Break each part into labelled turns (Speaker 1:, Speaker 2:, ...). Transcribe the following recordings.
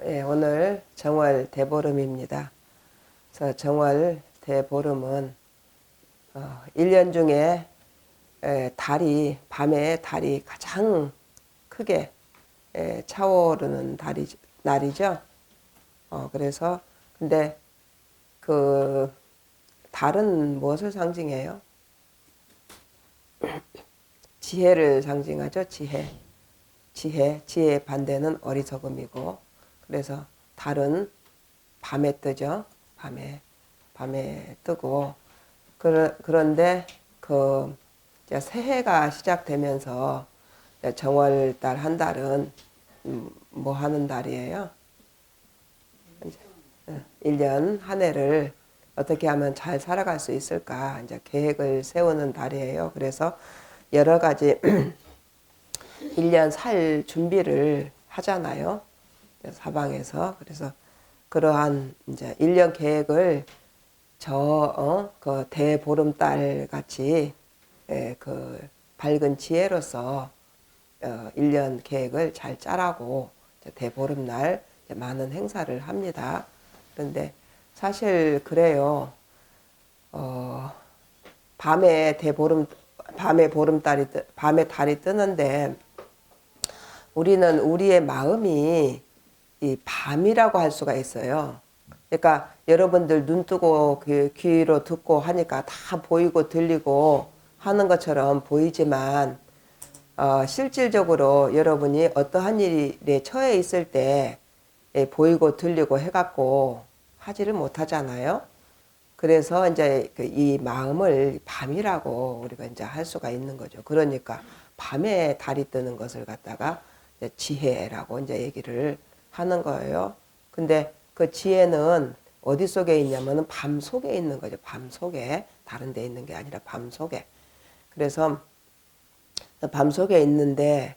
Speaker 1: 예, 오늘 정월 대보름입니다. 그래서 정월 대보름은 1년 중에 밤에 달이 가장 크게 차오르는 날이죠. 그래서 근데 그 달은 무엇을 상징해요? 지혜를 상징하죠. 지혜의 반대는 어리석음이고, 그래서 달은 밤에 뜨죠. 밤에 뜨고, 그런데 이제 새해가 시작되면서 정월달 한 달은 뭐 하는 달이에요? 1년 한 해를 어떻게 하면 잘 살아갈 수 있을까 이제 계획을 세우는 달이에요. 그래서 여러 가지 1년 살 준비를 하잖아요. 사방에서. 그래서 그러한 이제 1년 계획을 그 대보름달 같이 그 밝은 지혜로서 1년 계획을 잘 짜라고 대보름날 많은 행사를 합니다. 그런데 사실 그래요. 밤에 밤에 달이 뜨는데 우리는 우리의 마음이 이 밤이라고 할 수가 있어요. 그러니까 여러분들 눈 뜨고 귀로 듣고 하니까 다 보이고 들리고 하는 것처럼 보이지만 실질적으로 여러분이 어떠한 일에 처해 있을 때 보이고 들리고 해갖고 하지를 못하잖아요. 그래서 이제 이 마음을 밤이라고 우리가 이제 할 수가 있는 거죠. 그러니까 밤에 달이 뜨는 것을 갖다가 이제 지혜라고 이제 얘기를 하는 거예요. 근데 그 지혜는 어디 속에 있냐면은 밤 속에 있는 거죠. 밤 속에. 다른 데 있는 게 아니라 밤 속에. 그래서 밤 속에 있는데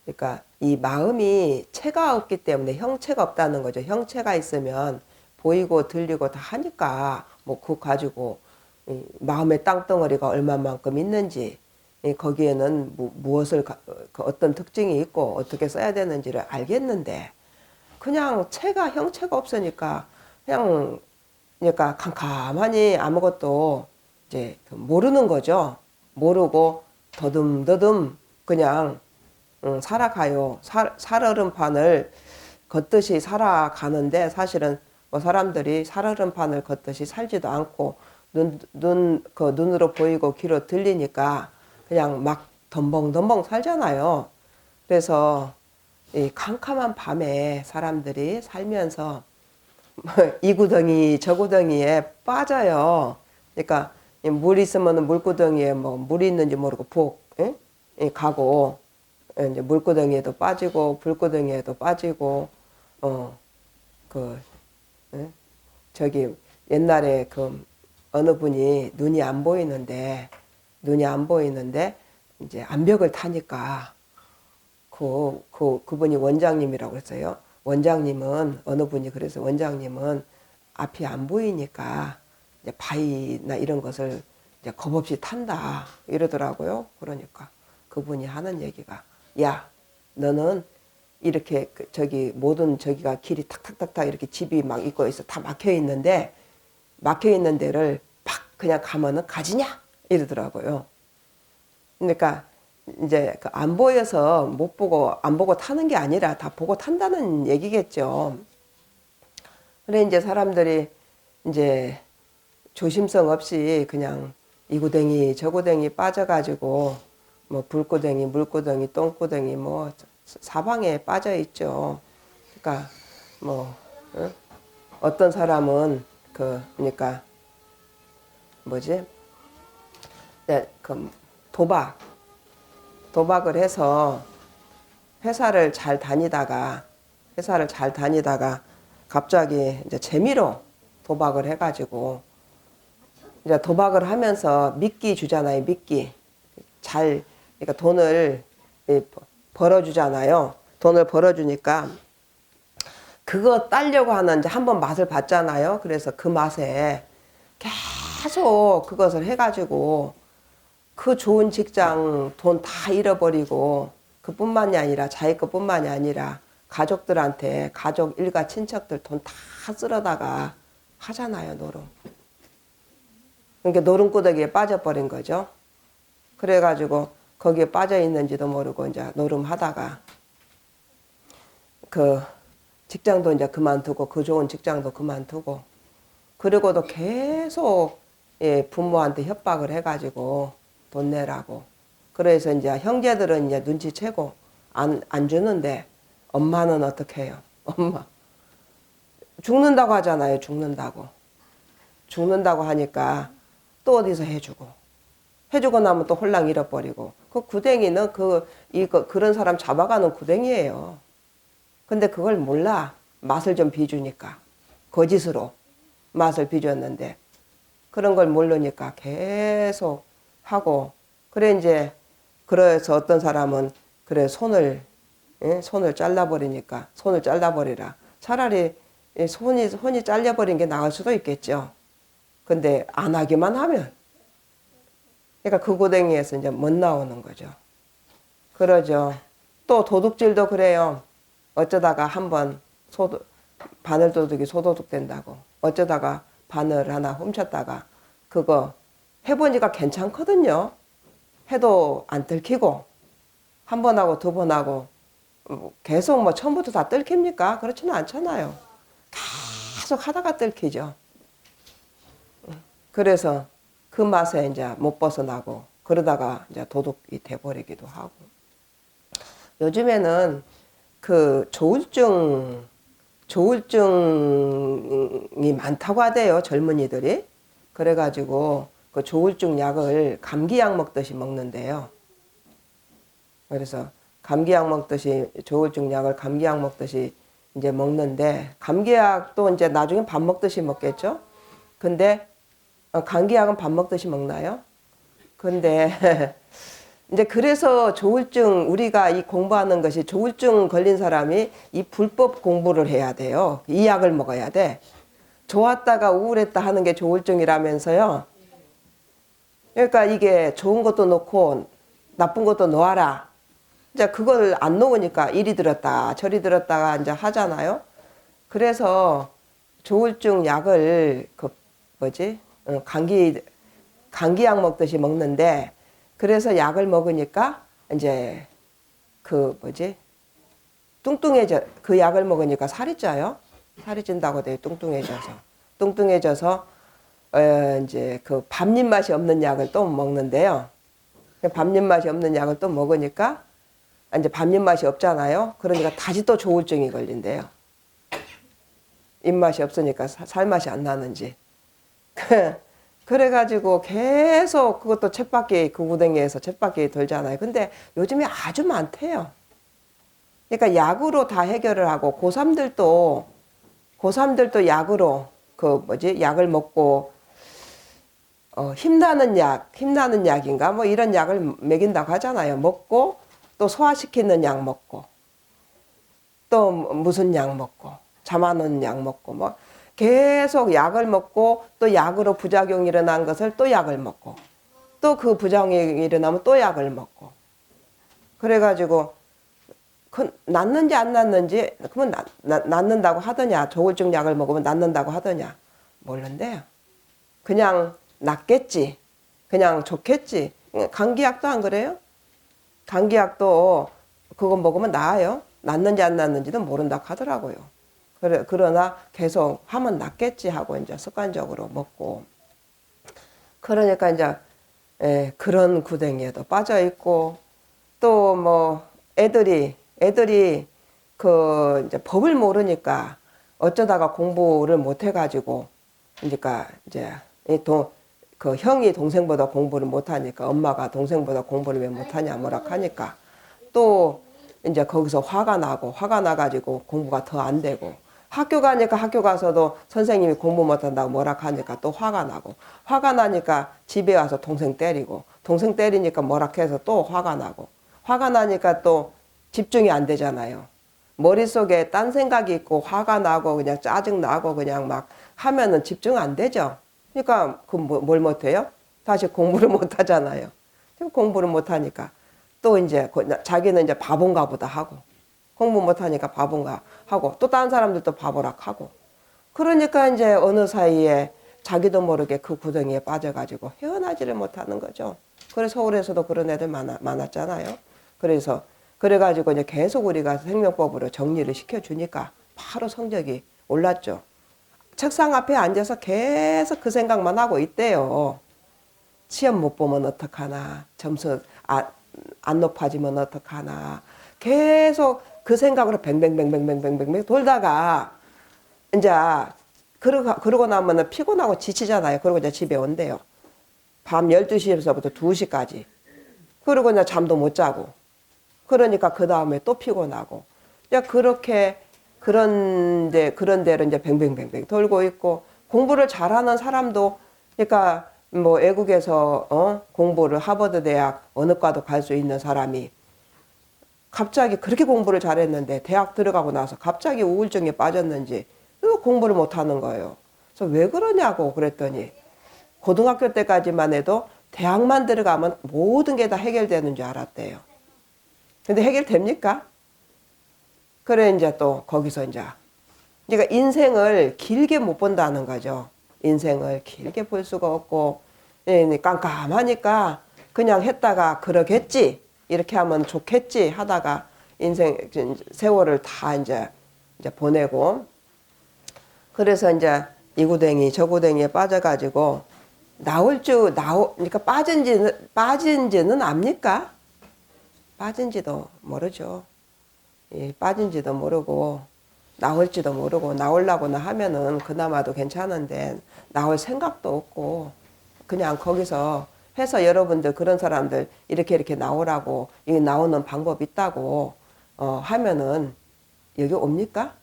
Speaker 1: 그러니까 이 마음이 체가 없기 때문에 형체가 없다는 거죠. 형체가 있으면 보이고 들리고 다 하니까 뭐 그거 가지고 마음의 땅덩어리가 얼마만큼 있는지 거기에는 무엇을 어떤 특징이 있고 어떻게 써야 되는지를 알겠는데 그냥 형체가 없으니까 그냥 그러니까 캄캄하니 아무것도 이제 모르는 거죠. 모르고 더듬더듬 그냥 살아가요. 살얼음판을 걷듯이 살아가는데 사실은 뭐 사람들이 살얼음판을 걷듯이 살지도 않고 눈으로 보이고 귀로 들리니까 그냥 막 덤벙덤벙 살잖아요. 그래서 이 캄캄한 밤에 사람들이 살면서 이 구덩이 저 구덩이에 빠져요. 그러니까 물 있으면 물구덩이에 뭐 물이 있는지 모르고 푹 가고 이제 물구덩이에도 빠지고 불구덩이에도 빠지고 그 저기 옛날에 그 어느 분이 눈이 안 보이는데 이제 암벽을 타니까 그분이 원장님이라고 그랬어요. 원장님은 어느 분이 그래서 원장님은 앞이 안 보이니까 이제 바위나 이런 것을 이제 겁없이 탄다 이러더라고요. 그러니까 그분이 하는 얘기가 야 너는 이렇게 저기 모든 저기가 길이 탁탁탁탁 이렇게 집이 막 있고 있어 다 막혀 있는 데를 팍 그냥 가면은 가지냐 이러더라고요. 그러니까 이제 안 보여서 안 보고 타는 게 아니라 다 보고 탄다는 얘기겠죠. 그래 이제 사람들이 이제 조심성 없이 그냥 이 구덩이 저 구덩이 빠져가지고 뭐 불구덩이 물구덩이 똥구덩이 뭐 사방에 빠져 있죠. 그러니까 뭐 어떤 사람은 그러니까 뭐지? 네, 도박을 해서 회사를 잘 다니다가 갑자기 이제 재미로 도박을 해가지고 이제 도박을 하면서 미끼 주잖아요. 미끼 그러니까 돈을 벌어주잖아요. 돈을 벌어주니까 그거 따려고 하는 이제 한번 맛을 봤잖아요. 그래서 그 맛에 계속 그것을 해가지고 그 좋은 직장 돈 다 잃어버리고 그뿐만이 아니라 자기 것뿐만이 아니라 가족들한테 가족 일가 친척들 돈 다 쓸어다가 하잖아요, 노름. 그러니까 노름구더기에 빠져버린 거죠. 그래가지고 거기에 빠져 있는지도 모르고 이제 노름하다가 그 직장도 이제 그만두고 그 좋은 직장도 그만두고 그리고도 계속 예, 부모한테 협박을 해가지고 돈 내라고. 그래서 이제 형제들은 이제 눈치채고 안 주는데 엄마는 어떻게 해요? 엄마 죽는다고 하잖아요. 죽는다고 하니까 또 어디서 해주고 나면 또 홀랑 잃어버리고. 그 구덩이는 그런 사람 잡아가는 구덩이에요. 근데 그걸 몰라. 맛을 좀 비주니까. 거짓으로 맛을 비줬는데 그런 걸 모르니까 계속 하고. 그래서 어떤 사람은 그래 손을 잘라버리니까 손을 잘라버리라. 차라리 손이 잘려버린 게 나을 수도 있겠죠. 근데 안 하기만 하면 그러니까 그 고댕이에서 이제 못 나오는 거죠. 그러죠. 또 도둑질도 그래요. 어쩌다가 한번 바늘도둑이 소도둑 된다고. 어쩌다가 바늘 하나 훔쳤다가 그거 해보니까 괜찮거든요. 해도 안 들키고 한 번 하고 두 번 하고 계속 뭐 처음부터 다 들킵니까? 그렇지는 않잖아요. 계속 하다가 들키죠. 그래서 그 맛에 이제 못 벗어나고 그러다가 이제 도둑이 돼버리기도 하고. 요즘에는 그 조울증이 많다고 하대요, 젊은이들이. 그래가지고 그 조울증 약을 감기약 먹듯이 먹는데요. 그래서 감기약 먹듯이 조울증 약을 감기약 먹듯이 이제 먹는데 감기약도 이제 나중에 밥 먹듯이 먹겠죠. 근데 감기약은 밥 먹듯이 먹나요? 근데 이제 그래서 조울증 우리가 이 공부하는 것이 조울증 걸린 사람이 이 불법 공부를 해야 돼요. 이 약을 먹어야 돼. 좋았다가 우울했다 하는 게 조울증이라면서요. 그러니까 이게 좋은 것도 넣고 나쁜 것도 놓아라. 이제 그걸 안 놓으니까 이리 들었다 저리 들었다가 이제 하잖아요. 그래서 조울증 약을 감기약 먹듯이 먹는데 그래서 약을 먹으니까 이제 뚱뚱해져. 그 약을 먹으니까 살이 쪄요. 살이 찐다고 돼요. 뚱뚱해져서 이제 그 밥잎 맛이 없는 약을 또 먹는데요. 밥잎 맛이 없는 약을 또 먹으니까 이제 밥잎 맛이 없잖아요. 그러니까 다시 또 조울증이 걸린대요. 입맛이 없으니까 살맛이 안 나는지. 그래가지고 계속 그것도 쳇바퀴 그 구덩이에서 쳇바퀴 돌잖아요. 근데 요즘에 아주 많대요. 그러니까 약으로 다 해결을 하고 고3들도 약으로 약을 먹고 힘나는 약인가 뭐 이런 약을 먹인다고 하잖아요. 먹고 또 소화시키는 약 먹고 또 무슨 약 먹고 잠 안 오는 약 먹고 뭐 계속 약을 먹고 또 약으로 부작용이 일어난 것을 또 약을 먹고 또 그 부작용이 일어나면 또 약을 먹고 그래가지고 낫는지 안 낫는지 그러면 낫는다고 하더냐. 조울증 약을 먹으면 낫는다고 하더냐. 모른대요. 그냥 낫겠지. 그냥 좋겠지. 감기약도 안 그래요? 감기약도 그거 먹으면 나아요. 낫는지 안 낫는지도 모른다고 하더라고요. 그러나 계속 하면 낫겠지 하고 이제 습관적으로 먹고. 그러니까 이제 그런 구덩이에도 빠져 있고 또 뭐 애들이 이제 법을 모르니까 어쩌다가 공부를 못 해가지고 그러니까 이제 그 형이 동생보다 공부를 못하니까 엄마가 동생보다 공부를 왜 못하냐 뭐라 하니까 또 이제 거기서 화가 나가지고 공부가 더 안 되고 학교 가니까 학교 가서도 선생님이 공부 못한다고 뭐라 하니까 또 화가 나니까 집에 와서 동생 때리니까 뭐라 해서 또 화가 나니까 또 집중이 안 되잖아요. 머릿속에 딴 생각이 있고 화가 나고 그냥 짜증 나고 그냥 막 하면은 집중 안 되죠. 그러니까 뭘 못해요? 다시 공부를 못 하잖아요. 공부를 못 하니까 또 이제 자기는 이제 바본가 보다 하고 공부 못하니까 바본가 하고 또 다른 사람들도 바보락 하고 그러니까 이제 어느 사이에 자기도 모르게 그 구덩이에 빠져가지고 헤어나지를 못하는 거죠. 그래서 서울에서도 그런 애들 많았잖아요. 그래서 그래가지고 이제 계속 우리가 생명법으로 정리를 시켜주니까 바로 성적이 올랐죠. 책상 앞에 앉아서 계속 그 생각만 하고 있대요. 시험 못 보면 어떡하나, 점수 안 높아지면 어떡하나, 계속 그 생각으로 뱅뱅뱅뱅뱅뱅뱅 돌다가 이제 그러고 나면은 피곤하고 지치잖아요. 그러고 이제 집에 온대요. 밤 12시에서부터 2시까지. 그러고 이제 잠도 못 자고. 그러니까 그 다음에 또 피곤하고. 이제 그렇게 그런 데로 이제 뱅뱅뱅뱅 돌고 있고, 공부를 잘하는 사람도, 그러니까 뭐 외국에서 공부를 하버드 대학 어느 과도 갈 수 있는 사람이 갑자기 그렇게 공부를 잘했는데 대학 들어가고 나서 갑자기 우울증에 빠졌는지 공부를 못하는 거예요. 그래서 왜 그러냐고 그랬더니 고등학교 때까지만 해도 대학만 들어가면 모든 게 다 해결되는 줄 알았대요. 근데 해결됩니까? 그래 이제 또 거기서 이제 그러니까 인생을 길게 못 본다는 거죠. 인생을 길게 볼 수가 없고 깜깜하니까 그냥 했다가 그러겠지 이렇게 하면 좋겠지 하다가 인생 세월을 다 이제 보내고 그래서 이제 이 구덩이 저 구덩이에 빠져가지고 그러니까 빠진지는 압니까? 빠진지도 모르죠. 예, 빠진지도 모르고 나올지도 모르고 나오려고나 하면은 그나마도 괜찮은데 나올 생각도 없고 그냥 거기서 해서 여러분들 그런 사람들 이렇게 나오라고 이 나오는 방법 있다고 하면은 여기 옵니까?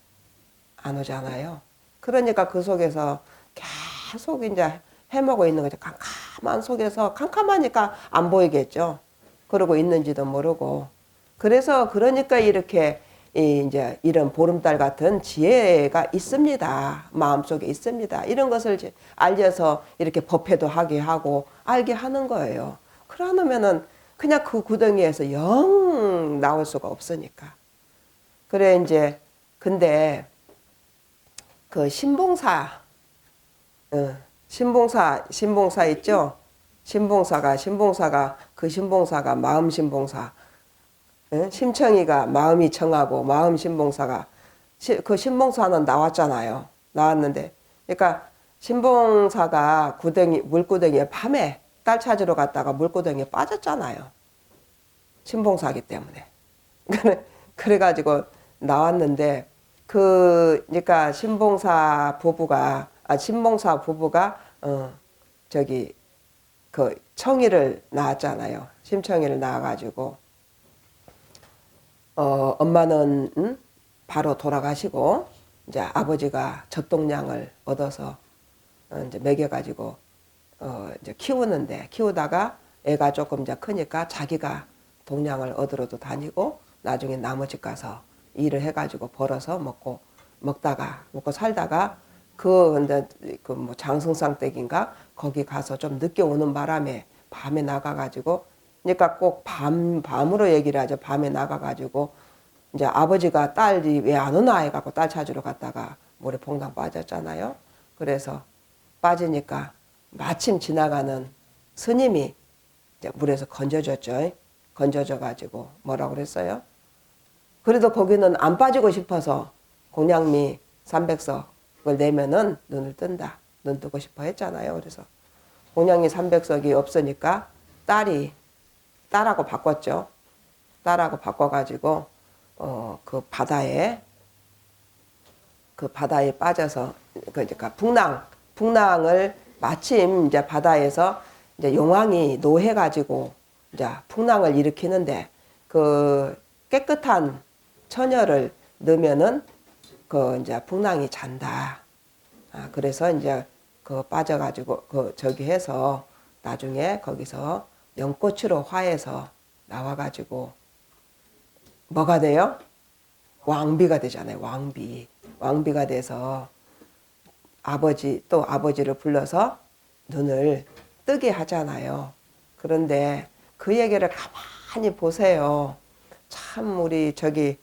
Speaker 1: 안 오잖아요. 그러니까 그 속에서 계속 이제 헤매고 있는 거죠. 캄캄한 속에서 캄캄하니까 안 보이겠죠. 그러고 있는지도 모르고. 그래서 그러니까 이렇게 이제 이런 보름달 같은 지혜가 있습니다. 마음속에 있습니다. 이런 것을 알려서 이렇게 법회도 하게 하고 알게 하는 거예요. 그러면은 그냥 그 구덩이에서 영 나올 수가 없으니까. 그래 이제 근데 그 신봉사 있죠? 신봉사가 마음 신봉사. 심청이가 마음이 청하고 마음 신봉사가 그 신봉사는 나왔잖아요. 나왔는데 그러니까 신봉사가 물구덩이에 밤에 딸 찾으러 갔다가 물구덩이에 빠졌잖아요. 신봉사기 때문에. 그래가지고 나왔는데 그러니까 신봉사 부부가 그 청이를 낳았잖아요. 심청이를 낳아가지고 엄마는 바로 돌아가시고 이제 아버지가 젖동량을 얻어서 이제 먹여가지고 이제 키우다가 애가 조금 이제 크니까 자기가 동량을 얻으러도 다니고 나중에 나머지 가서 일을 해가지고 벌어서 먹고 살다가 근데 그 뭐 장승상 댁인가 거기 가서 좀 늦게 오는 바람에 밤에 나가가지고 그러니까 꼭 밤으로 얘기를 하죠. 밤에 나가가지고 이제 아버지가 딸이 왜 안 오나 해갖고 딸 찾으러 갔다가 물에 퐁당 빠졌잖아요. 그래서 빠지니까 마침 지나가는 스님이 이제 물에서 건져줬죠. 건져줘가지고 뭐라고 그랬어요? 그래도 거기는 안 빠지고 싶어서 공양미 300석을 내면은 눈을 뜬다. 눈 뜨고 싶어 했잖아요. 그래서 공양미 300석이 없으니까 딸하고 바꿨죠. 딸하고 바꿔가지고 그 바다에 빠져서 그러니까 풍랑을 마침 이제 바다에서 이제 용왕이 노해가지고 이제 풍랑을 일으키는데 그 깨끗한 처녀를 넣으면은 그 이제 풍랑이 잔다. 그래서 이제 그 빠져가지고 저기 해서 나중에 거기서 연꽃으로 화해서 나와가지고 뭐가 돼요? 왕비가 되잖아요. 왕비가 돼서 아버지를 불러서 눈을 뜨게 하잖아요. 그런데 그 얘기를 가만히 보세요. 참 우리 저기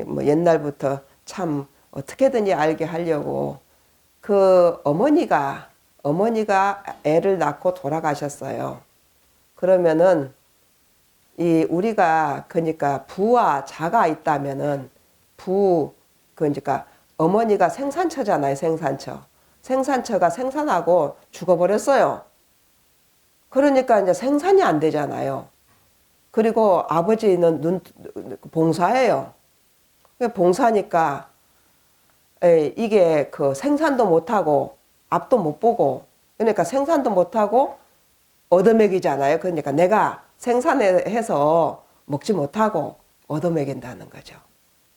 Speaker 1: 뭐 옛날부터 참 어떻게든지 알게 하려고 그 어머니가 애를 낳고 돌아가셨어요. 그러면은 이 우리가 그러니까 부와 자가 있다면은 그러니까 어머니가 생산처잖아요. 생산처가 생산하고 죽어버렸어요. 그러니까 이제 생산이 안 되잖아요. 그리고 아버지는 봉사예요. 봉사니까 이게 그 생산도 못하고 앞도 못 보고 그러니까 생산도 못하고 얻어먹이잖아요. 그러니까 내가 생산해서 먹지 못하고 얻어먹인다는 거죠.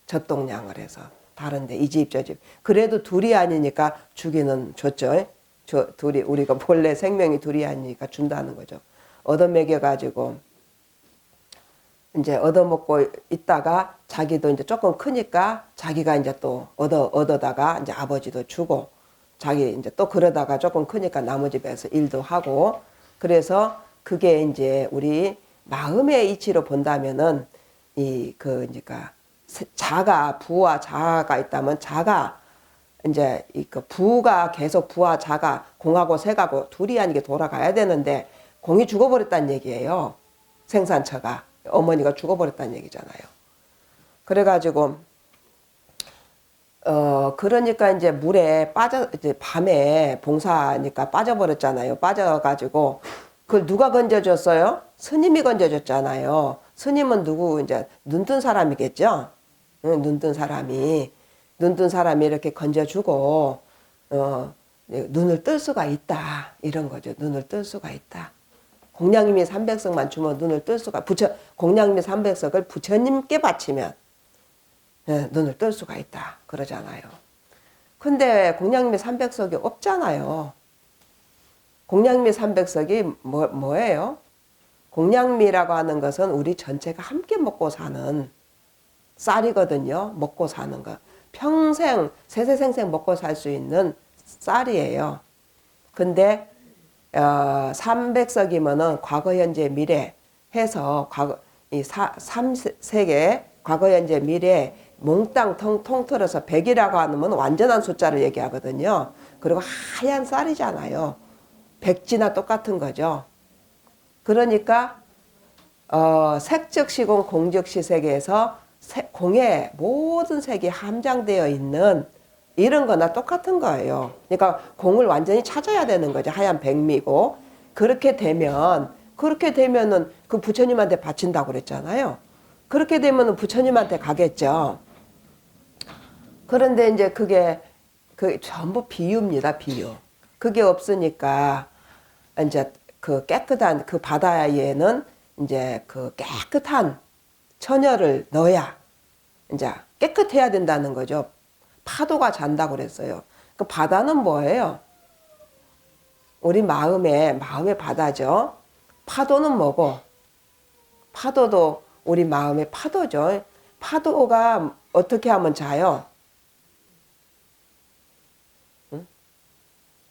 Speaker 1: 젖동량을 해서 다른데 이 집 저 집. 그래도 둘이 아니니까 주기는 줬죠. 둘이 우리가 본래 생명이 둘이 아니니까 준다는 거죠. 얻어먹여가지고 이제 얻어먹고 있다가 자기도 이제 조금 크니까 자기가 이제 또 얻어다가 이제 아버지도 주고 자기 이제 또 그러다가 조금 크니까 나무 집에서 일도 하고 그래서 그게 이제 우리 마음의 이치로 본다면은 그러니까 자가 부와 자가 있다면 자가 이제 그 부가 계속 부와 자가 공하고 색하고 둘이 아니게 돌아가야 되는데 공이 죽어버렸다는 얘기예요. 생산처가 어머니가 죽어버렸다는 얘기잖아요. 그래가지고 그러니까 이제 물에 이제 밤에 봉사니까 빠져버렸잖아요. 빠져가지고 그걸 누가 건져줬어요? 스님이 건져줬잖아요. 스님은 누구 이제 눈뜬 사람이겠죠. 눈뜬 사람이 이렇게 건져주고 눈을 뜰 수가 있다 이런 거죠. 눈을 뜰 수가 있다. 공양미 300석만 주면 눈을 뜰 수가 공양미 300석을 부처님께 바치면 눈을 뜰 수가 있다 그러잖아요. 근데 공양미 300석이 없잖아요. 공양미 300석이 뭐예요? 공양미라고 하는 것은 우리 전체가 함께 먹고 사는 쌀이거든요. 먹고 사는 거. 평생 세세생생 먹고 살 수 있는 쌀이에요. 근데 300석이면은 과거 현재 미래 해서 이 3세계 과거 현재 미래 몽땅 통틀어서 100이라고 하면 완전한 숫자를 얘기하거든요. 그리고 하얀 쌀이잖아요. 백지나 똑같은 거죠. 그러니까 색즉시공 공즉시세계에서 공에 모든 색이 함장되어 있는 이런 거나 똑같은 거예요. 그러니까 공을 완전히 찾아야 되는 거죠. 하얀 백미고. 그렇게 되면은 그 부처님한테 바친다고 그랬잖아요. 그렇게 되면은 부처님한테 가겠죠. 그런데 이제 그게 전부 비유입니다. 비유. 그게 없으니까 이제 그 깨끗한 그 바다에는 이제 그 깨끗한 처녀를 넣어야 이제 깨끗해야 된다는 거죠. 파도가 잔다고 그랬어요. 그 바다는 뭐예요? 우리 마음의 바다죠. 파도는 뭐고? 파도도 우리 마음의 파도죠. 파도가 어떻게 하면 자요?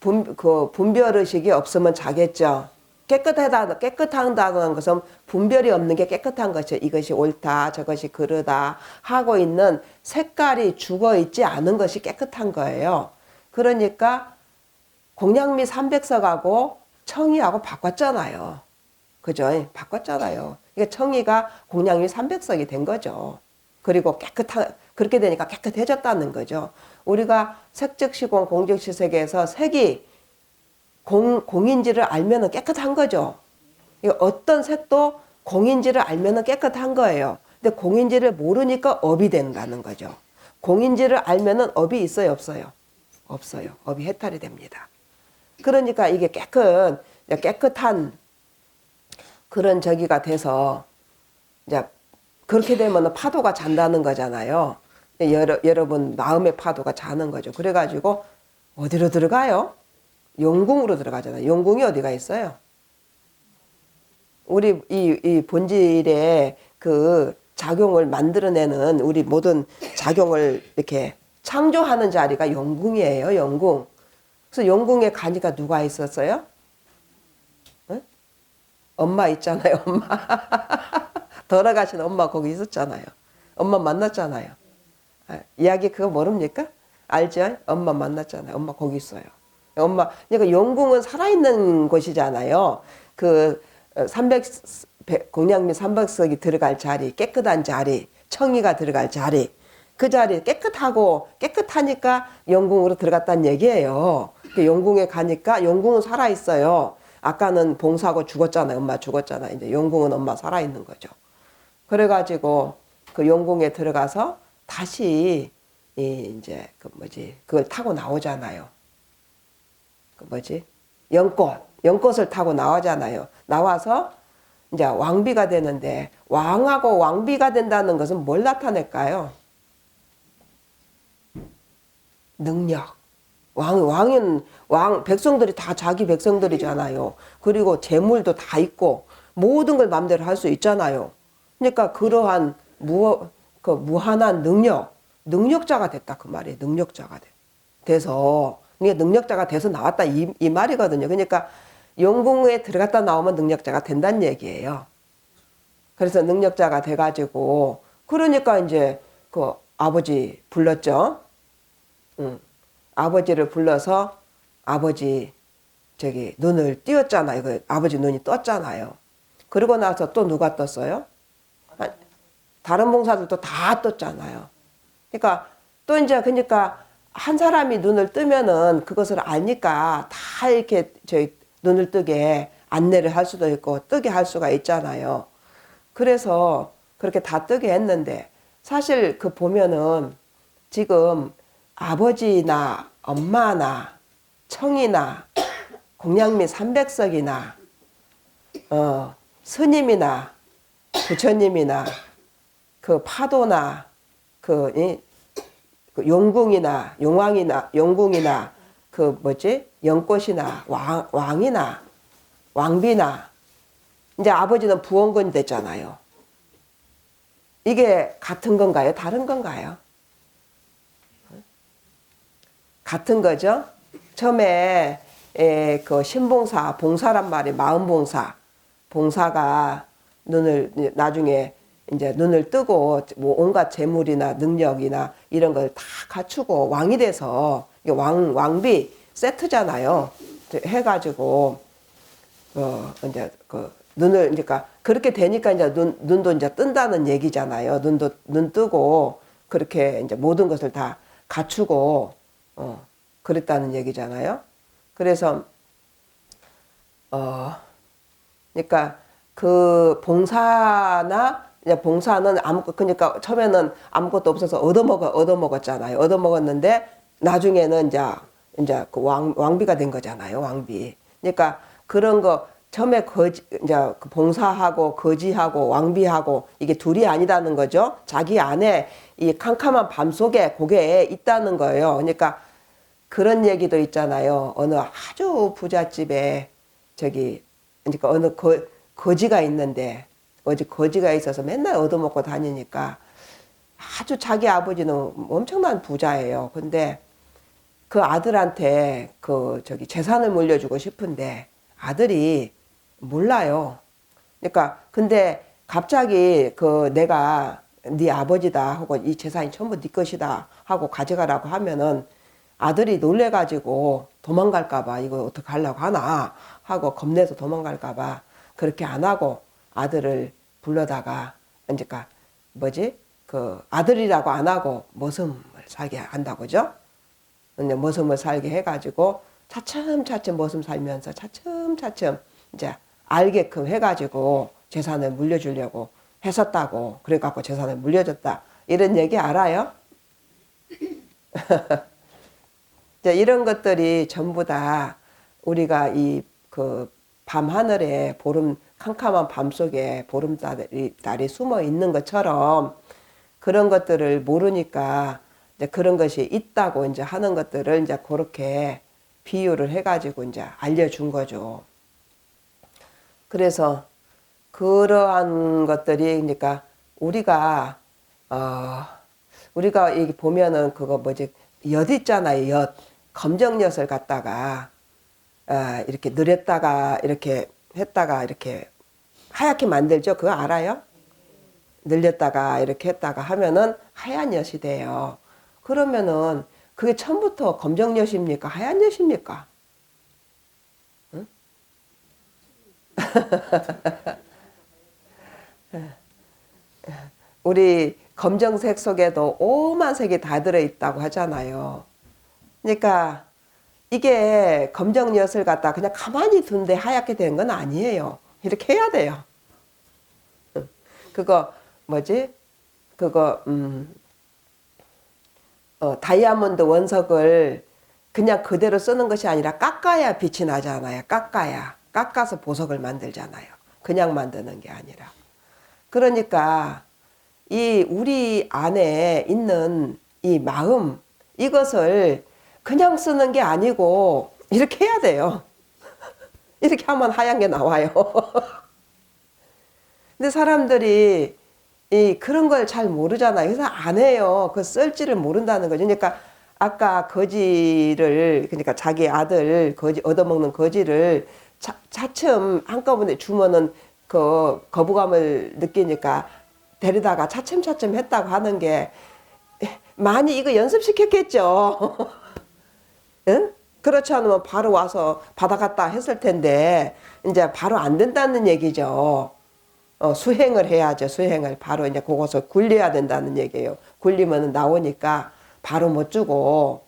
Speaker 1: 분별의식이 없으면 자겠죠. 깨끗하다는 것은 분별이 없는 게 깨끗한 것이죠. 이것이 옳다, 저것이 그르다 하고 있는 색깔이 죽어있지 않은 것이 깨끗한 거예요. 그러니까 공양미 300석하고 청이하고 바꿨잖아요. 그죠? 바꿨잖아요. 그러니까 청이가 공양미 300석이 된 거죠. 그리고 그렇게 되니까 깨끗해졌다는 거죠. 우리가 색즉시공 공즉시세계에서 색이 공인지를 알면은 깨끗한 거죠. 어떤 색도 공인지를 알면은 깨끗한 거예요. 근데 공인지를 모르니까 업이 된다는 거죠. 공인지를 알면은 업이 있어요, 없어요? 없어요. 업이 해탈이 됩니다. 그러니까 이게 깨끗한 그런 저기가 돼서 이제 그렇게 되면 파도가 잔다는 거잖아요. 여러분 마음의 파도가 자는 거죠. 그래가지고 어디로 들어가요? 용궁으로 들어가잖아요. 용궁이 어디가 있어요? 우리 이 본질의 그 작용을 만들어내는 우리 모든 작용을 이렇게 창조하는 자리가 용궁이에요. 용궁. 그래서 용궁에 가니까 누가 있었어요? 응? 엄마 있잖아요. 엄마. 돌아가신 엄마 거기 있었잖아요. 엄마 만났잖아요. 이야기 그거 모릅니까? 알죠? 엄마 만났잖아요. 엄마 거기 있어요. 엄마, 그러니까 영궁은 살아있는 곳이잖아요. 그 300, 공양미 300석이 들어갈 자리, 깨끗한 자리, 청이가 들어갈 자리, 그 자리 깨끗하니까 영궁으로 들어갔다는 얘기예요. 그 영궁에 가니까 영궁은 살아있어요. 아까는 봉사하고 죽었잖아요. 엄마 죽었잖아요. 이제 영궁은 엄마 살아있는 거죠. 그래가지고 그 영궁에 들어가서 다시 이제 그걸 타고 나오잖아요. 연꽃을 타고 나오잖아요. 나와서 이제 왕비가 되는데, 왕하고 왕비가 된다는 것은 뭘 나타낼까요? 능력. 백성들이 다 자기 백성들이잖아요. 그리고 재물도 다 있고, 모든 걸 마음대로 할 수 있잖아요. 그러니까 그러한 무한한 능력자가 됐다. 그 말이에요. 능력자가 돼서. 능력자가 돼서 나왔다. 이 말이거든요. 그러니까 영궁에 들어갔다 나오면 능력자가 된다는 얘기예요. 그래서 능력자가 돼가지고, 그러니까 이제 그 아버지 불렀죠. 아버지를 불러서 아버지 눈을 띄었잖아요. 그 아버지 눈이 떴잖아요. 그러고 나서 또 누가 떴어요? 다른 봉사들도 다 떴잖아요. 그러니까 또 이제 한 사람이 눈을 뜨면은 그것을 아니까 다 이렇게 눈을 뜨게 안내를 할 수도 있고 뜨게 할 수가 있잖아요. 그래서 그렇게 다 뜨게 했는데, 사실 그 보면은 지금 아버지나 엄마나 청이나 공양미 300석이나 스님이나 부처님이나 그 파도나 그 용궁이나 영궁이나 연꽃이나 왕이나 왕비나, 이제 아버지는 부원군이 됐잖아요. 이게 같은 건가요? 다른 건가요? 같은 거죠. 처음에 그 신봉사, 봉사란 말이 봉사가 나중에 이제 눈을 뜨고 뭐 온갖 재물이나 능력이나 이런 걸 다 갖추고 왕이 돼서, 왕비 세트잖아요. 해가지고 이제 눈을, 그러니까 그렇게 되니까 이제 눈도 이제 뜬다는 얘기잖아요. 눈 뜨고 그렇게 이제 모든 것을 다 갖추고 그랬다는 얘기잖아요. 그래서 그러니까 그 봉사는 그러니까 처음에는 아무것도 없어서 얻어먹었잖아요. 얻어먹었는데 나중에는 이제 그 왕비가 된 거잖아요. 왕비. 그러니까 그런 거 처음에 이제 그 봉사하고 거지하고 왕비하고 이게 둘이 아니다는 거죠. 자기 안에 이 캄캄한 밤 속에 그게 있다는 거예요. 그러니까 그런 얘기도 있잖아요. 어느 아주 부잣집에 그러니까 어느 거지가 있는데, 거지가 있어서 맨날 얻어먹고 다니니까 아주 자기 아버지는 엄청난 부자예요. 근데 그 아들한테 재산을 물려주고 싶은데 아들이 몰라요. 그러니까 근데 갑자기 내가 네 아버지다 하고 이 재산이 전부 네 것이다 하고 가져가라고 하면은 아들이 놀래가지고 도망갈까봐 이거 어떻게 하려고 하나 하고 겁내서 도망갈까봐 그렇게 안 하고 아들을 불러다가 그러니까 아들이라고 안 하고 머슴을 살게 한다고죠. 이제 머슴을 살게 해가지고 차츰차츰 머슴 살면서 차츰차츰 이제 알게끔 해가지고 재산을 물려주려고 했었다고, 그래갖고 재산을 물려줬다, 이런 얘기 알아요? 이런 것들이 전부 다 우리가 이 밤하늘에 캄캄한 밤 속에 보름달이 숨어 있는 것처럼 그런 것들을 모르니까 이제 그런 것이 있다고 이제 하는 것들을 이제 그렇게 비유를 해가지고 이제 알려준 거죠. 그래서 그러한 것들이, 그러니까 우리가 여기 보면은 엿 있잖아요. 엿. 검정엿을 갖다가 이렇게 늘렸다가 이렇게 했다가 이렇게 하얗게 만들죠. 그거 알아요? 늘렸다가 이렇게 했다가 하면은 하얀 엿이 돼요. 그러면은 그게 처음부터 검정 엿입니까? 하얀 엿입니까? 응? 우리 검정색 속에도 오만 색이 다 들어있다고 하잖아요. 그러니까 이게 검정 엿을 갖다 그냥 가만히 둔데 하얗게 된 건 아니에요. 이렇게 해야 돼요. 그거 뭐지? 그거 다이아몬드 원석을 그냥 그대로 쓰는 것이 아니라 깎아야 빛이 나잖아요. 깎아서 보석을 만들잖아요. 그냥 만드는 게 아니라. 그러니까 이 우리 안에 있는 이 마음, 이것을 그냥 쓰는 게 아니고 이렇게 해야 돼요. 이렇게 하면 하얀 게 나와요. 근데 사람들이 이 그런 걸 잘 모르잖아요. 그래서 안 해요. 그 쓸지를 모른다는 거죠. 그러니까 아까 거지를, 그러니까 자기 아들 거지 얻어먹는 거지를 차츰 한꺼번에 주면은 그 거부감을 느끼니까 데리다가 차츰차츰 했다고 하는 게 많이 이거 연습시켰겠죠. 응? 그렇지 않으면 바로 와서 받아갔다 했을 텐데 이제 바로 안 된다는 얘기죠. 수행을 해야죠. 수행을 바로 이제 그것을 굴려야 된다는 얘기예요. 굴리면 나오니까 바로 못 주고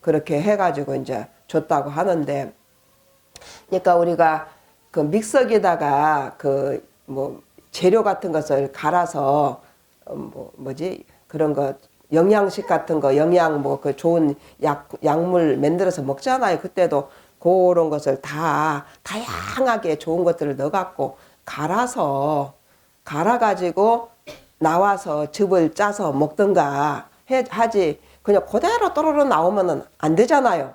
Speaker 1: 그렇게 해가지고 이제 줬다고 하는데, 그러니까 우리가 그 믹서기에다가 그 뭐 재료 같은 것을 갈아서 뭐지 그런 거 영양식 같은 거 영양 뭐 그 좋은 약물 만들어서 먹잖아요. 그때도 그런 것을 다 다양하게 좋은 것들을 넣어갖고 갈아가지고 나와서 즙을 짜서 먹든가 하지, 그냥 그대로 또로로 나오면은 안 되잖아요.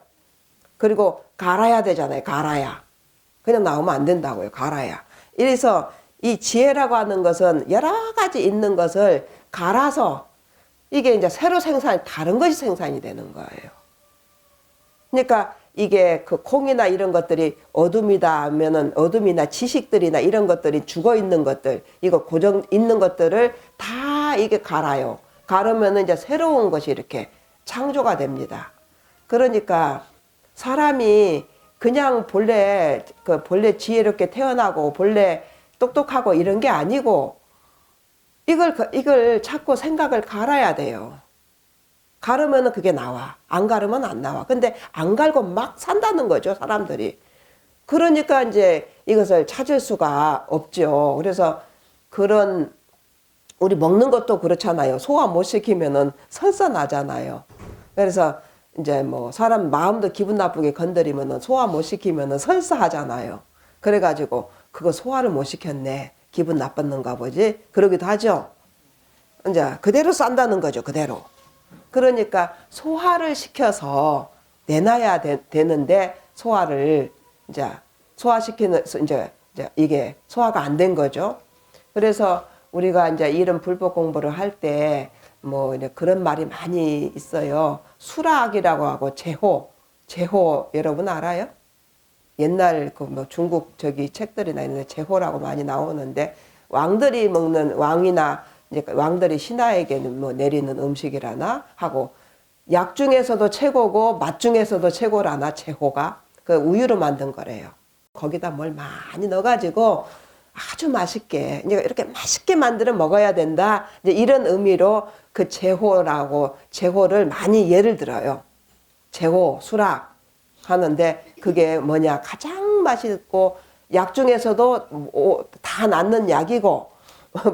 Speaker 1: 그리고 갈아야 되잖아요. 갈아야. 그냥 나오면 안 된다고요. 갈아야. 이래서 이 지혜라고 하는 것은 여러 가지 있는 것을 갈아서 이게 이제 새로 다른 것이 생산이 되는 거예요. 그러니까 이게 그 콩이나 이런 것들이 어둠이다 하면은 어둠이나 지식들이나 이런 것들이 죽어 있는 것들, 이거 고정 있는 것들을 다 이게 갈아요. 갈으면은 이제 새로운 것이 이렇게 창조가 됩니다. 그러니까 사람이 그냥 본래 지혜롭게 태어나고 본래 똑똑하고 이런 게 아니고 이걸 자꾸 생각을 갈아야 돼요. 가르면은 그게 나와. 안 가르면 안 나와. 근데 안 갈고 막 산다는 거죠, 사람들이. 그러니까 이제 이것을 찾을 수가 없죠. 그래서 우리 먹는 것도 그렇잖아요. 소화 못 시키면은 설사 나잖아요. 그래서 이제 뭐 사람 마음도 기분 나쁘게 건드리면은 소화 못 시키면은 설사하잖아요. 그래가지고 그거 소화를 못 시켰네. 기분 나빴는가 보지? 그러기도 하죠. 이제 그대로 싼다는 거죠, 그대로. 그러니까 소화를 시켜서 내놔야 되는데 소화를 이제 소화시키는 이제 이게 소화가 안 된 거죠. 그래서 우리가 이제 이런 불법 공부를 할 때 뭐 그런 말이 많이 있어요. 수락이라고 하고 제호 여러분 알아요? 옛날 그 뭐 중국 책들이나 있는데 제호라고 많이 나오는데 왕들이 먹는 왕이나 이제 왕들이 신하에게는 뭐 내리는 음식이라나 하고 약 중에서도 최고고 맛 중에서도 최고라나 제호가 그 우유로 만든 거래요. 거기다 뭘 많이 넣어가지고 아주 맛있게 이제 이렇게 맛있게 만들어 먹어야 된다. 이제 이런 의미로 그 제호를 많이 예를 들어요. 제호, 수락 하는데 그게 뭐냐 가장 맛있고 약 중에서도 다 낫는 약이고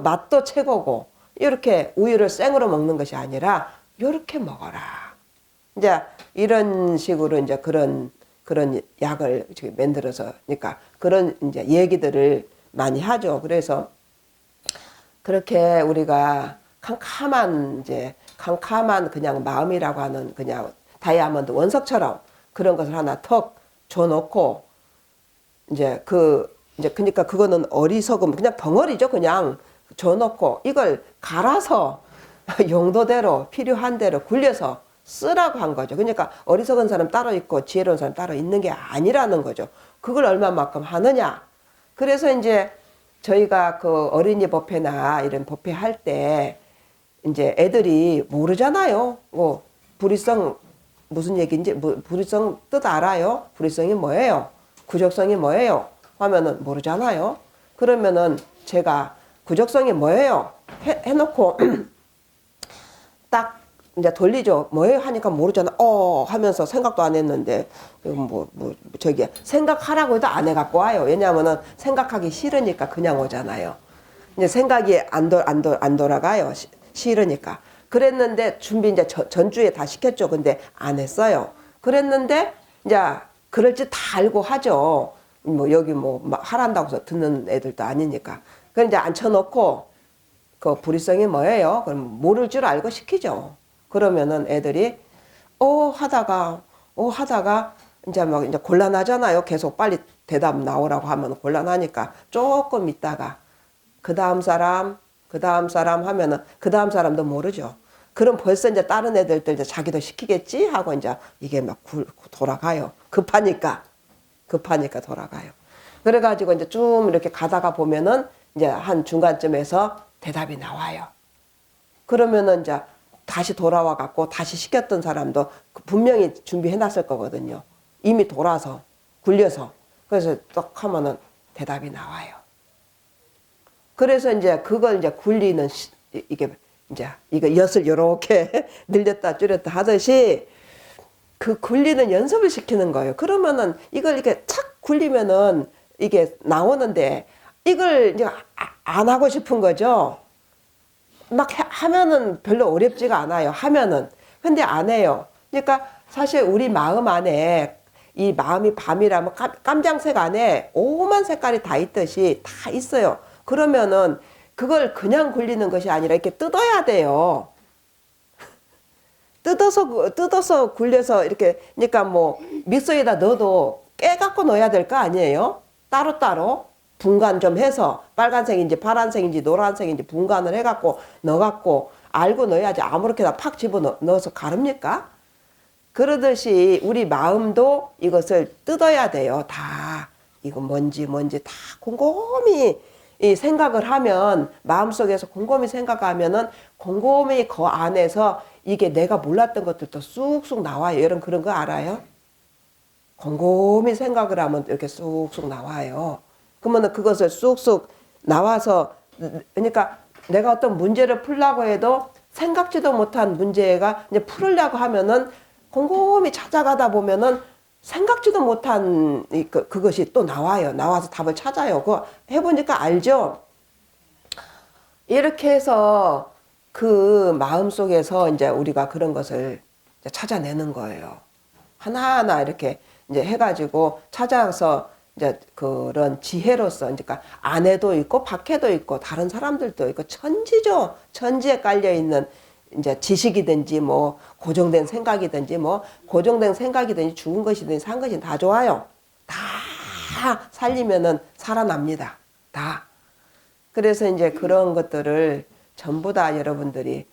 Speaker 1: 맛도 최고고 이렇게 우유를 생으로 먹는 것이 아니라 이렇게 먹어라. 이제 이런 식으로 이제 그런 약을 만들어서 그러니까 그런 이제 얘기들을 많이 하죠. 그래서 그렇게 우리가 캄캄한 그냥 마음이라고 하는 그냥 다이아몬드 원석처럼 그런 것을 하나 턱 줘놓고 이제 그러니까 그거는 어리석음 그냥 덩어리죠. 그냥 줘놓고 이걸 갈아서 용도대로 필요한 대로 굴려서 쓰라고 한 거죠. 그러니까 어리석은 사람 따로 있고 지혜로운 사람 따로 있는 게 아니라는 거죠. 그걸 얼마만큼 하느냐. 그래서 이제 저희가 그 어린이 법회나 이런 법회 할 때 이제 애들이 모르잖아요. 뭐 불의성 무슨 얘기인지 불의성 뜻 알아요? 불의성이 뭐예요? 구적성이 뭐예요? 하면은 모르잖아요. 그러면은 제가 구적성이 뭐예요? 해놓고 딱 이제 돌리죠. 뭐예요? 하니까 모르잖아. 하면서 생각도 안 했는데 저기 생각하라고 해도 안 해갖고 와요. 왜냐하면은 생각하기 싫으니까 그냥 오잖아요. 이제 생각이 안 돌아가요. 싫으니까. 그랬는데 준비 이제 전주에 다 시켰죠. 근데 안 했어요. 그랬는데 이제 그럴 줄 다 알고 하죠. 뭐 여기 뭐 하란다고 해서 듣는 애들도 아니니까. 그래 이제 앉혀놓고 그 불의성이 뭐예요? 그럼 모를 줄 알고 시키죠. 그러면은 애들이 하다가 이제 막 이제 곤란하잖아요. 계속 빨리 대답 나오라고 하면 곤란하니까 조금 있다가 그 다음 사람 하면은 그 다음 사람도 모르죠. 그럼 벌써 이제 다른 애들도 이제 자기도 시키겠지 하고 이제 이게 막 돌아가요. 급하니까 돌아가요. 그래가지고 이제 쭉 이렇게 가다가 보면은 이제 한 중간쯤에서 대답이 나와요. 그러면은 이제 다시 돌아와 갖고 다시 시켰던 사람도 분명히 준비해 놨을 거거든요. 이미 돌아서 굴려서. 그래서 딱 하면은 대답이 나와요. 그래서 이제 그걸 이제 굴리는 이게 이제 이거 엿을 이렇게 늘렸다 줄였다 하듯이 그 굴리는 연습을 시키는 거예요. 그러면은 이걸 이렇게 착 굴리면은 이게 나오는데 이걸 이제 안 하고 싶은 거죠. 막 하면은 별로 어렵지가 않아요. 하면은. 근데 안 해요. 그러니까 사실 우리 마음 안에 이 마음이 밤이라면 깜장색 안에 오만 색깔이 다 있듯이 다 있어요. 그러면은 그걸 그냥 굴리는 것이 아니라 이렇게 뜯어야 돼요. 뜯어서 굴려서 이렇게, 그러니까 뭐 믹서에다 넣어도 깨갖고 넣어야 될 거 아니에요? 따로따로 분간 좀 해서 빨간색인지 파란색인지 노란색인지 분간을 해갖고 넣어갖고 알고 넣어야지 아무렇게나 팍 집어넣어서 가릅니까? 그러듯이 우리 마음도 이것을 뜯어야 돼요. 다 이거 뭔지 다 곰곰이 이 생각을 하면 마음속에서 곰곰이 생각하면은 곰곰이 그 안에서 이게 내가 몰랐던 것들도 쑥쑥 나와요. 여러분 그런 거 알아요? 곰곰이 생각을 하면 이렇게 쑥쑥 나와요. 그러면 그것을 쑥쑥 나와서 그러니까 내가 어떤 문제를 풀려고 해도 생각지도 못한 문제가 이제 풀으려고 하면은 곰곰이 찾아가다 보면은 생각지도 못한 그것이 또 나와요. 나와서 답을 찾아요. 그거 해보니까 알죠? 이렇게 해서 그 마음 속에서 이제 우리가 그런 것을 이제 찾아내는 거예요. 하나하나 이렇게 이제 해가지고 찾아서 이제 그런 지혜로서, 그러니까 안에도 있고 밖에도 있고 다른 사람들도 있고 천지죠. 천지에 깔려 있는 이제 지식이든지 뭐 고정된 생각이든지 뭐 고정된 생각이든지 죽은 것이든지 산 것이든 다 좋아요. 다 살리면은 살아납니다. 다. 그래서 이제 그런 것들을 전부 다 여러분들이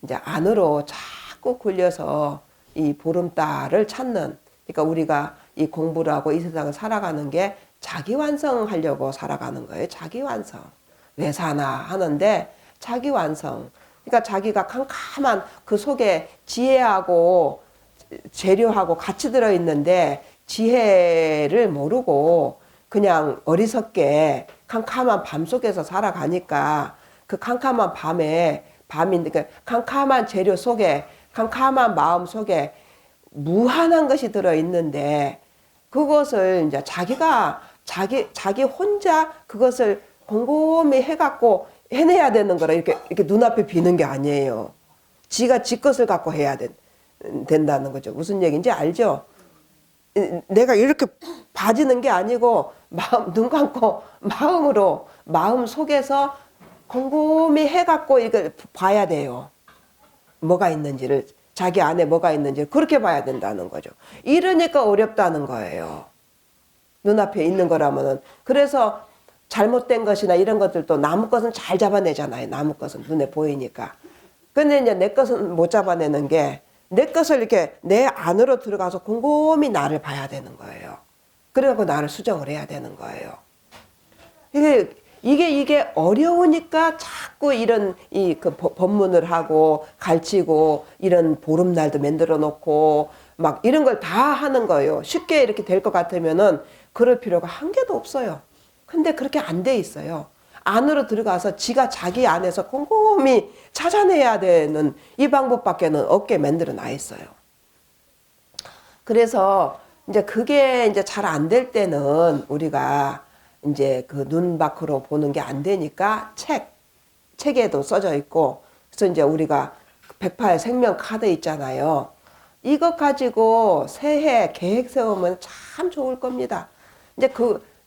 Speaker 1: 이제 안으로 자꾸 굴려서 이 보름달을 찾는, 그러니까 우리가 이 공부를 하고 이 세상을 살아가는 게 자기 완성하려고 살아가는 거예요. 자기 완성. 왜 사나 하는데 자기 완성. 그러니까 자기가 캄캄한 그 속에 지혜하고 재료하고 같이 들어있는데 지혜를 모르고 그냥 어리석게 캄캄한 밤 속에서 살아가니까 그 캄캄한 밤인데 그 캄캄한 재료 속에 캄캄한 마음 속에 무한한 것이 들어있는데 그것을 이제 자기 혼자 그것을 곰곰이 해갖고 해내야 되는 거라 이렇게 눈앞에 비는 게 아니에요. 지가 지 것을 갖고 해야 된다는 거죠. 무슨 얘기인지 알죠? 내가 이렇게 봐지는 게 아니고 눈 감고 마음 속에서 곰곰이 해갖고 이걸 봐야 돼요. 뭐가 있는지를, 자기 안에 뭐가 있는지를 그렇게 봐야 된다는 거죠. 이러니까 어렵다는 거예요. 눈앞에 있는 거라면은. 그래서 잘못된 것이나 이런 것들도 남의 것은 잘 잡아내잖아요. 남의 것은 눈에 보이니까. 근데 이제 내 것은 못 잡아내는 게 내 것을 이렇게 내 안으로 들어가서 곰곰이 나를 봐야 되는 거예요. 그래갖고 나를 수정을 해야 되는 거예요. 이게 어려우니까 자꾸 이런 그 법문을 하고 가르치고 이런 보름날도 만들어 놓고 막 이런 걸 다 하는 거예요. 쉽게 이렇게 될 것 같으면은 그럴 필요가 한 개도 없어요. 근데 그렇게 안 돼 있어요. 안으로 들어가서 지가 자기 안에서 꼼꼼히 찾아내야 되는 이 방법밖에는 없게 만들어 놔 있어요. 그래서 이제 그게 이제 잘 안 될 때는 우리가 이제 그 눈 밖으로 보는 게 안 되니까 책에도 써져 있고, 그래서 이제 우리가 108 생명 카드 있잖아요. 이것 가지고 새해 계획 세우면 참 좋을 겁니다. 이제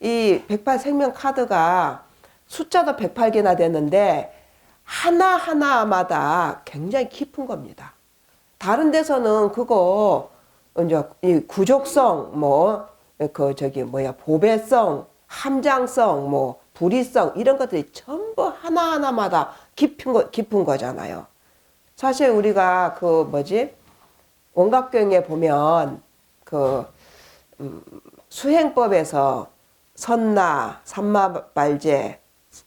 Speaker 1: 이 108 생명 카드가 숫자도 108개나 되는데 하나하나마다 굉장히 깊은 겁니다. 다른 데서는 그거 이제 이 구족성 보배성, 함장성, 불의성 이런 것들이 전부 하나하나마다 깊은 거잖아요. 사실 우리가 원각경에 보면 수행법에서 선나, 삼마발제,